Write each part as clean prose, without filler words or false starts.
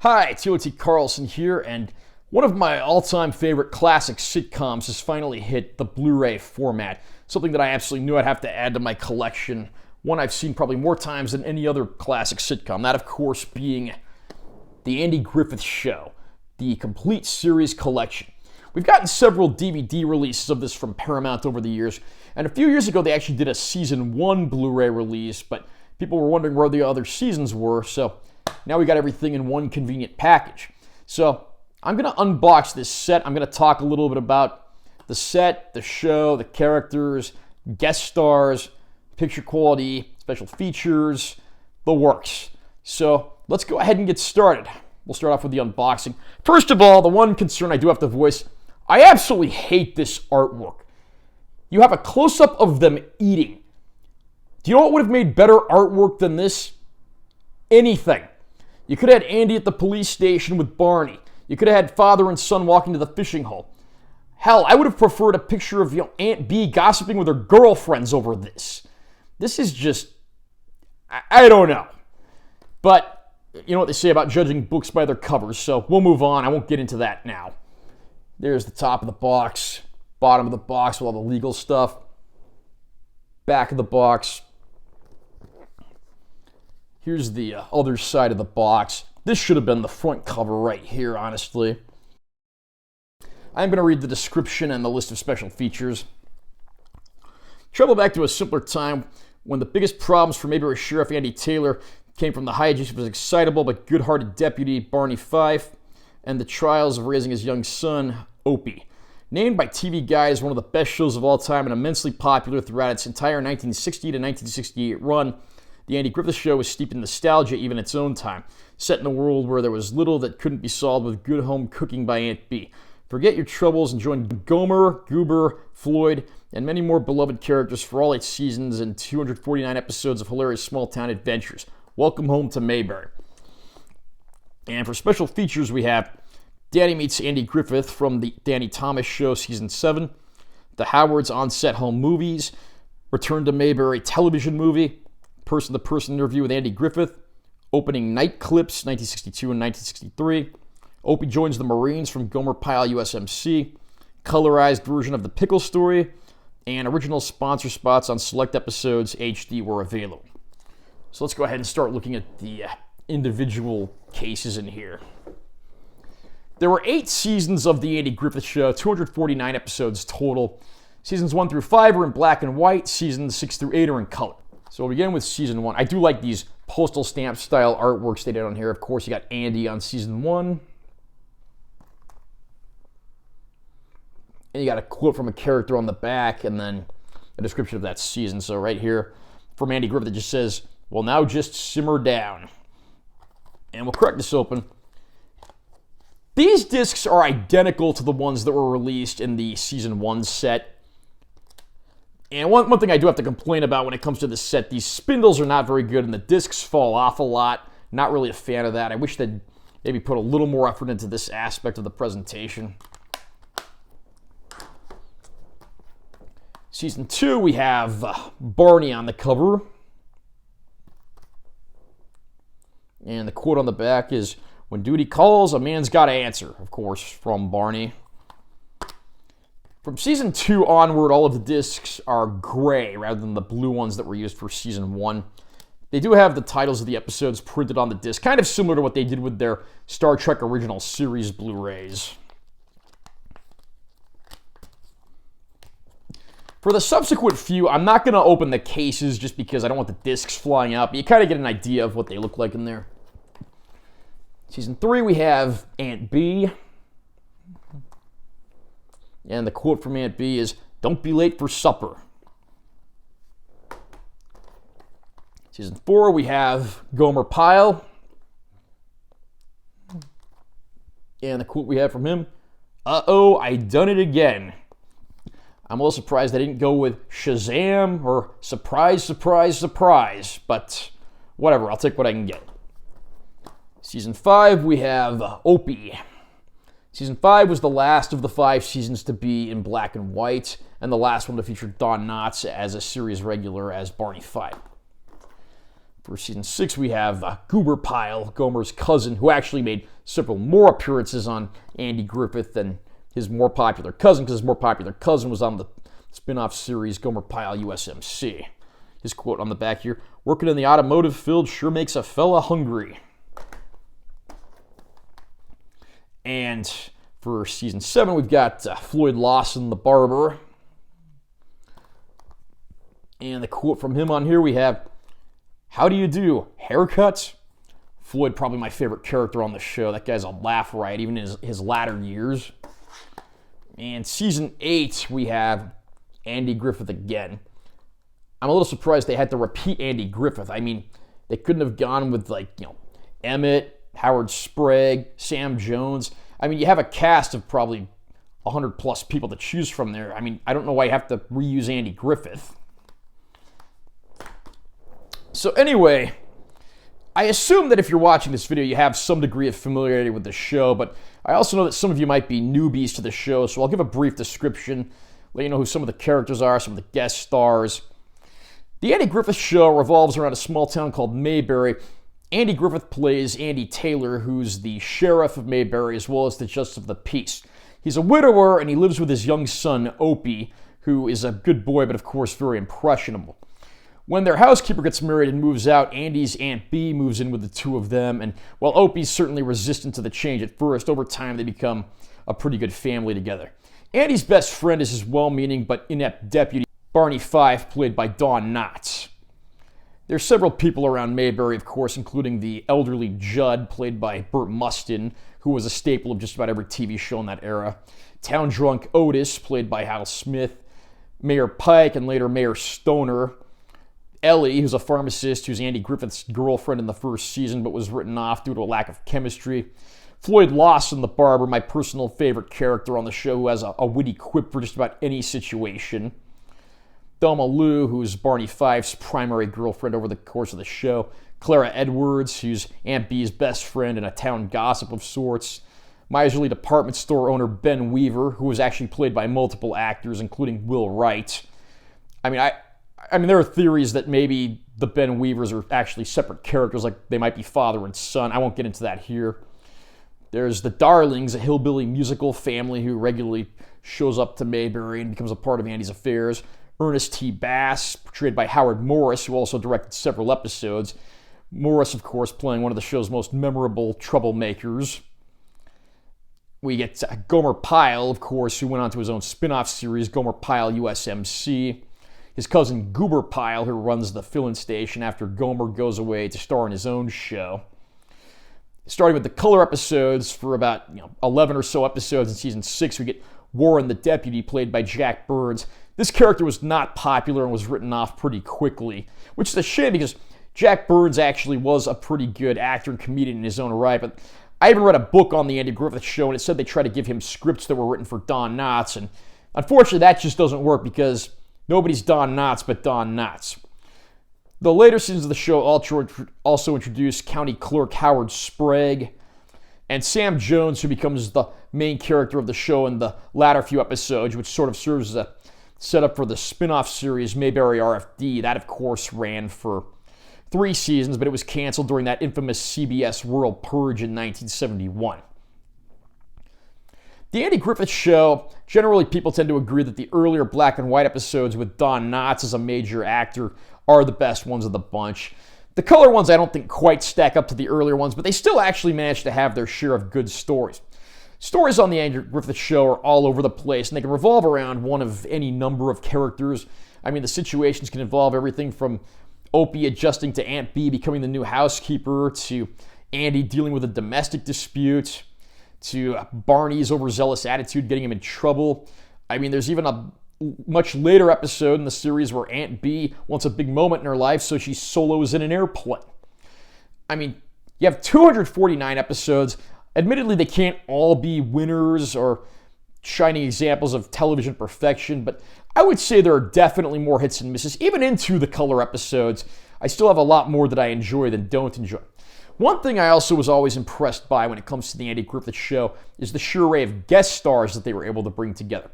Hi, T.O.T. Carlson here, and one of my all-time favorite classic sitcoms has finally hit the Blu-ray format, something that I absolutely knew I'd have to add to my collection, one I've seen probably more times than any other classic sitcom, that of course being The Andy Griffith Show, the complete series collection. We've gotten several DVD releases of this from Paramount over the years, and a few years ago they actually did a Season 1 Blu-ray release, but people were wondering where the other seasons were, so now we got everything in one convenient package. So I'm going to unbox this set. I'm going to talk a little bit about the set, the show, the characters, guest stars, picture quality, special features, the works. So let's go ahead and get started. We'll start off with the unboxing. First of all, the one concern I do have to voice, I absolutely hate this artwork. You have a close-up of them eating. Do you know what would have made better artwork than this? Anything. You could have had Andy at the police station with Barney. You could have had father and son walking to the fishing hole. Hell, I would have preferred a picture of Aunt Bee gossiping with her girlfriends over this. This is just, I don't know. But you know what they say about judging books by their covers, so we'll move on. I won't get into that now. There's the top of the box, bottom of the box with all the legal stuff, back of the box. Here's the other side of the box. This should have been the front cover right here, honestly. I'm going to read the description and the list of special features. Travel back to a simpler time when the biggest problems for Mayberry Sheriff Andy Taylor came from the hijinks of his excitable but good-hearted deputy, Barney Fife, and the trials of raising his young son, Opie. Named by TV Guide as one of the best shows of all time and immensely popular throughout its entire 1960 to 1968 run, The Andy Griffith Show was steeped in nostalgia even in its own time, set in a world where there was little that couldn't be solved with good home cooking by Aunt Bee. Forget your troubles and join Gomer, Goober, Floyd, and many more beloved characters for all 8 seasons and 249 episodes of hilarious small-town adventures. Welcome home to Mayberry. And for special features we have Danny Meets Andy Griffith from the Danny Thomas Show Season 7, the Howard's On-Set Home Movies, Return to Mayberry television movie, person-to-person interview with Andy Griffith, opening night clips, 1962 and 1963. Opie joins the Marines from Gomer Pyle USMC, colorized version of The Pickle Story, and original sponsor spots on select episodes HD were available. So let's go ahead and start looking at the individual cases in here. There were 8 seasons of The Andy Griffith Show, 249 episodes total. Seasons 1 through 5 are in black and white, seasons 6 through 8 are in color. So we'll begin with Season 1. I do like these postal stamp style artworks they did on here. Of course, you got Andy on Season 1. And you got a quote from a character on the back and then a description of that season. So right here from Andy Griffith, it just says, well, now just simmer down. And we'll crack this open. These discs are identical to the ones that were released in the Season 1 set. And one thing I do have to complain about when it comes to this set, these spindles are not very good and the discs fall off a lot. Not really a fan of that. I wish they'd maybe put a little more effort into this aspect of the presentation. Season 2, we have Barney on the cover. And the quote on the back is, when duty calls, a man's got to answer, of course, from Barney. From Season 2 onward, all of the discs are gray rather than the blue ones that were used for Season 1. They do have the titles of the episodes printed on the disc, kind of similar to what they did with their Star Trek Original Series Blu-rays. For the subsequent few, I'm not going to open the cases just because I don't want the discs flying out, but you kind of get an idea of what they look like in there. Season 3, we have Aunt Bee. And the quote from Aunt Bee is, don't be late for supper. Season 4, we have Gomer Pyle. And the quote we have from him, uh-oh, I done it again. I'm a little surprised they didn't go with Shazam or surprise, surprise, surprise. But whatever, I'll take what I can get. Season 5, we have Opie. Season 5 was the last of the 5 seasons to be in black and white, and the last one to feature Don Knotts as a series regular as Barney Fife. For season 6, we have Goober Pyle, Gomer's cousin, who actually made several more appearances on Andy Griffith than his more popular cousin, because his more popular cousin was on the spin-off series Gomer Pyle USMC. His quote on the back here, "Working in the automotive field sure makes a fella hungry." And for season 7, we've got Floyd Lawson, the barber. And the quote from him on here we have, "How do you do? Haircuts?" Floyd, probably my favorite character on the show. That guy's a laugh riot, even in his latter years. And season 8, we have Andy Griffith again. I'm a little surprised they had to repeat Andy Griffith. I mean, they couldn't have gone with, Emmett, Howard Sprague, Sam Jones. I mean, you have a cast of probably 100 plus people to choose from there. I mean, I don't know why you have to reuse Andy Griffith. So anyway, I assume that if you're watching this video, you have some degree of familiarity with the show, but I also know that some of you might be newbies to the show, so I'll give a brief description, let you know who some of the characters are, some of the guest stars. The Andy Griffith Show revolves around a small town called Mayberry. Andy Griffith plays Andy Taylor, who's the sheriff of Mayberry as well as the justice of the peace. He's a widower, and he lives with his young son, Opie, who is a good boy, but of course very impressionable. When their housekeeper gets married and moves out, Andy's Aunt Bee moves in with the two of them, and while Opie's certainly resistant to the change at first, over time they become a pretty good family together. Andy's best friend is his well-meaning but inept deputy, Barney Fife, played by Don Knotts. There's several people around Mayberry, of course, including the elderly Judd, played by Burt Mustin, who was a staple of just about every TV show in that era. Town drunk Otis, played by Hal Smith. Mayor Pike and later Mayor Stoner. Ellie, who's a pharmacist who's Andy Griffith's girlfriend in the first season but was written off due to a lack of chemistry. Floyd Lawson, the barber, my personal favorite character on the show, who has a witty quip for just about any situation. Thelma Lou, who's Barney Fife's primary girlfriend over the course of the show. Clara Edwards, who's Aunt Bee's best friend and a town gossip of sorts. Miserly department store owner Ben Weaver, who was actually played by multiple actors, including Will Wright. I mean, there are theories that maybe the Ben Weavers are actually separate characters, like they might be father and son. I won't get into that here. There's the Darlings, a hillbilly musical family who regularly shows up to Mayberry and becomes a part of Andy's affairs. Ernest T. Bass, portrayed by Howard Morris, who also directed several episodes. Morris, of course, playing one of the show's most memorable troublemakers. We get Gomer Pyle, of course, who went on to his own spin-off series, Gomer Pyle USMC. His cousin Goober Pyle, who runs the fill-in station after Gomer goes away to star in his own show. Starting with the color episodes, for about 11 or so episodes in season 6, we get Warren the Deputy, played by Jack Burns. This character was not popular and was written off pretty quickly, which is a shame because Jack Burns actually was a pretty good actor and comedian in his own right, but I even read a book on the Andy Griffith Show, and it said they tried to give him scripts that were written for Don Knotts, and unfortunately that just doesn't work because nobody's Don Knotts but Don Knotts. The later seasons of the show also introduced County Clerk Howard Sprague and Sam Jones, who becomes the main character of the show in the latter few episodes, which sort of serves as a setup for the spin-off series Mayberry RFD. That, of course, ran for 3 seasons, but it was canceled during that infamous CBS World Purge in 1971. The Andy Griffith Show, generally people tend to agree that the earlier black and white episodes with Don Knotts as a major actor are the best ones of the bunch. The color ones I don't think quite stack up to the earlier ones, but they still actually manage to have their share of good stories. Stories on the Andy Griffith Show are all over the place, and they can revolve around one of any number of characters. I mean, the situations can involve everything from Opie adjusting to Aunt Bee becoming the new housekeeper, to Andy dealing with a domestic dispute, to Barney's overzealous attitude getting him in trouble. I mean, there's even a much later episode in the series where Aunt Bee wants a big moment in her life, so she solos in an airplane. I mean, you have 249 episodes. Admittedly, they can't all be winners or shining examples of television perfection, but I would say there are definitely more hits and misses. Even into the color episodes, I still have a lot more that I enjoy than don't enjoy. One thing I also was always impressed by when it comes to the Andy Griffith Show is the sheer array of guest stars that they were able to bring together.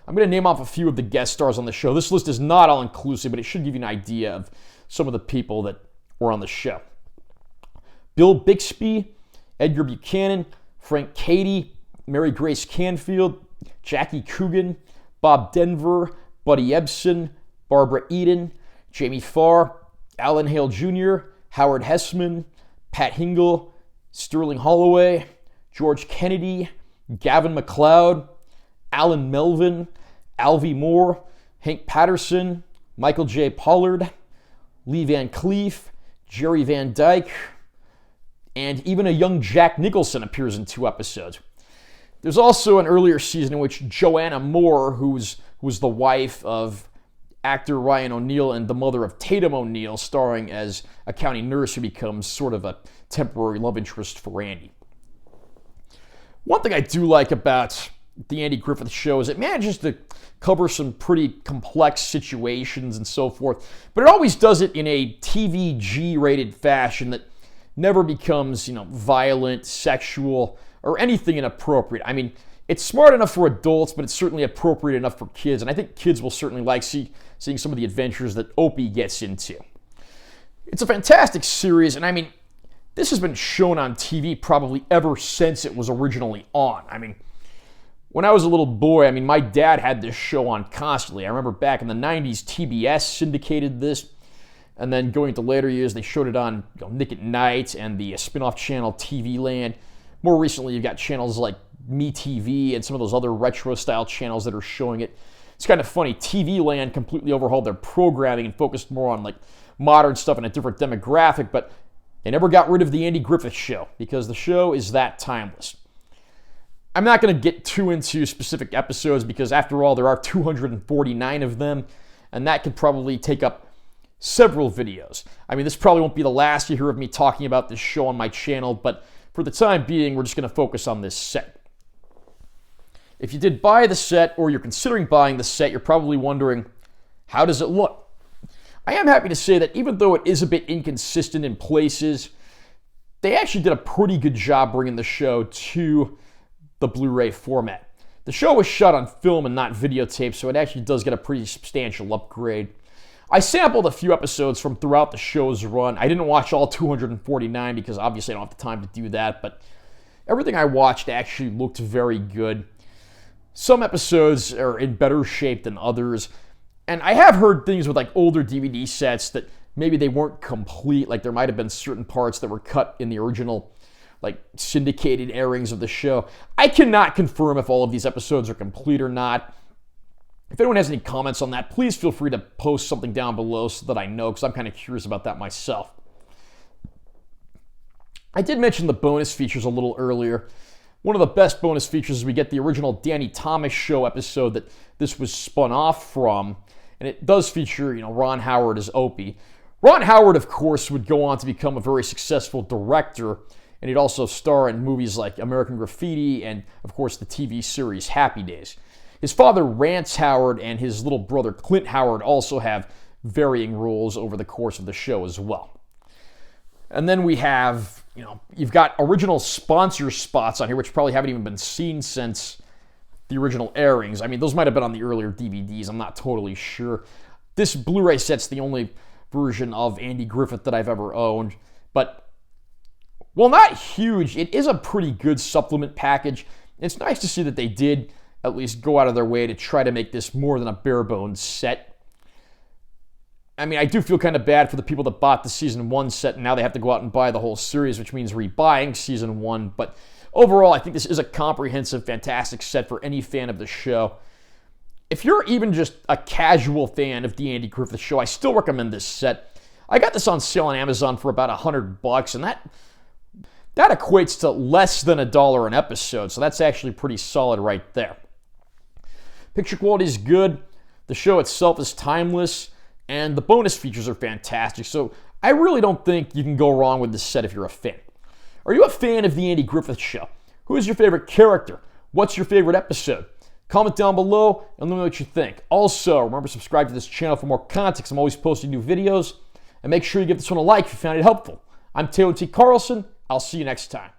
I'm going to name off a few of the guest stars on the show. This list is not all-inclusive, but it should give you an idea of some of the people that were on the show. Bill Bixby, Edgar Buchanan, Frank Cady, Mary Grace Canfield, Jackie Coogan, Bob Denver, Buddy Ebsen, Barbara Eden, Jamie Farr, Alan Hale Jr., Howard Hessman, Pat Hingle, Sterling Holloway, George Kennedy, Gavin MacLeod, Alan Melvin, Alvy Moore, Hank Patterson, Michael J. Pollard, Lee Van Cleef, Jerry Van Dyke, and even a young Jack Nicholson appears in 2 episodes. There's also an earlier season in which Joanna Moore, who was the wife of actor Ryan O'Neal and the mother of Tatum O'Neal, starring as a county nurse who becomes sort of a temporary love interest for Andy. One thing I do like about the Andy Griffith Show is it manages to cover some pretty complex situations and so forth, but it always does it in a TVG-rated fashion that never becomes, violent, sexual, or anything inappropriate. I mean, it's smart enough for adults, but it's certainly appropriate enough for kids, and I think kids will certainly like seeing some of the adventures that Opie gets into. It's a fantastic series, and I mean, this has been shown on TV probably ever since it was originally on. I mean, when I was a little boy, my dad had this show on constantly. I remember back in the 90s, TBS syndicated this, and then going into later years, they showed it on Nick at Night and the spin-off channel TV Land. More recently, you've got channels like MeTV and some of those other retro-style channels that are showing it. It's kind of funny. TV Land completely overhauled their programming and focused more on modern stuff and a different demographic, but they never got rid of the Andy Griffith Show because the show is that timeless. I'm not going to get too into specific episodes because, after all, there are 249 of them, and that could probably take up several videos. This probably won't be the last you hear of me talking about this show on my channel, but for the time being, we're just going to focus on this set. If you did buy the set, or you're considering buying the set, you're probably wondering, how does it look? I am happy to say that even though it is a bit inconsistent in places, they actually did a pretty good job bringing the show to the Blu-ray format. The show was shot on film and not videotape, so it actually does get a pretty substantial upgrade. I sampled a few episodes from throughout the show's run. I didn't watch all 249 because obviously I don't have the time to do that, but everything I watched actually looked very good. Some episodes are in better shape than others, and I have heard things with older DVD sets that maybe they weren't complete, there might have been certain parts that were cut in the original syndicated airings of the show. I cannot confirm if all of these episodes are complete or not. If anyone has any comments on that, please feel free to post something down below so that I know, because I'm kind of curious about that myself. I did mention the bonus features a little earlier. One of the best bonus features is we get the original Danny Thomas Show episode that this was spun off from, and it does feature, Ron Howard as Opie. Ron Howard, of course, would go on to become a very successful director, and he'd also star in movies like American Graffiti and, of course, the TV series Happy Days. His father, Rance Howard, and his little brother, Clint Howard, also have varying roles over the course of the show as well. And then we have, you've got original sponsor spots on here, which probably haven't even been seen since the original airings. Those might have been on the earlier DVDs. I'm not totally sure. This Blu-ray set's the only version of Andy Griffith that I've ever owned. But, while not huge, it is a pretty good supplement package. It's nice to see that they did at least go out of their way to try to make this more than a bare-bones set. I do feel kind of bad for the people that bought the Season 1 set, and now they have to go out and buy the whole series, which means rebuying Season 1. But overall, I think this is a comprehensive, fantastic set for any fan of the show. If you're even just a casual fan of the Andy Griffith Show, I still recommend this set. I got this on sale on Amazon for about $100, and that equates to less than $1 an episode, so that's actually pretty solid right there. Picture quality is good, the show itself is timeless, and the bonus features are fantastic, so I really don't think you can go wrong with this set if you're a fan. Are you a fan of the Andy Griffith Show? Who is your favorite character? What's your favorite episode? Comment down below and let me know what you think. Also, remember to subscribe to this channel for more content, 'cause I'm always posting new videos, and make sure you give this one a like if you found it helpful. I'm Taylor T. Carlson. I'll see you next time.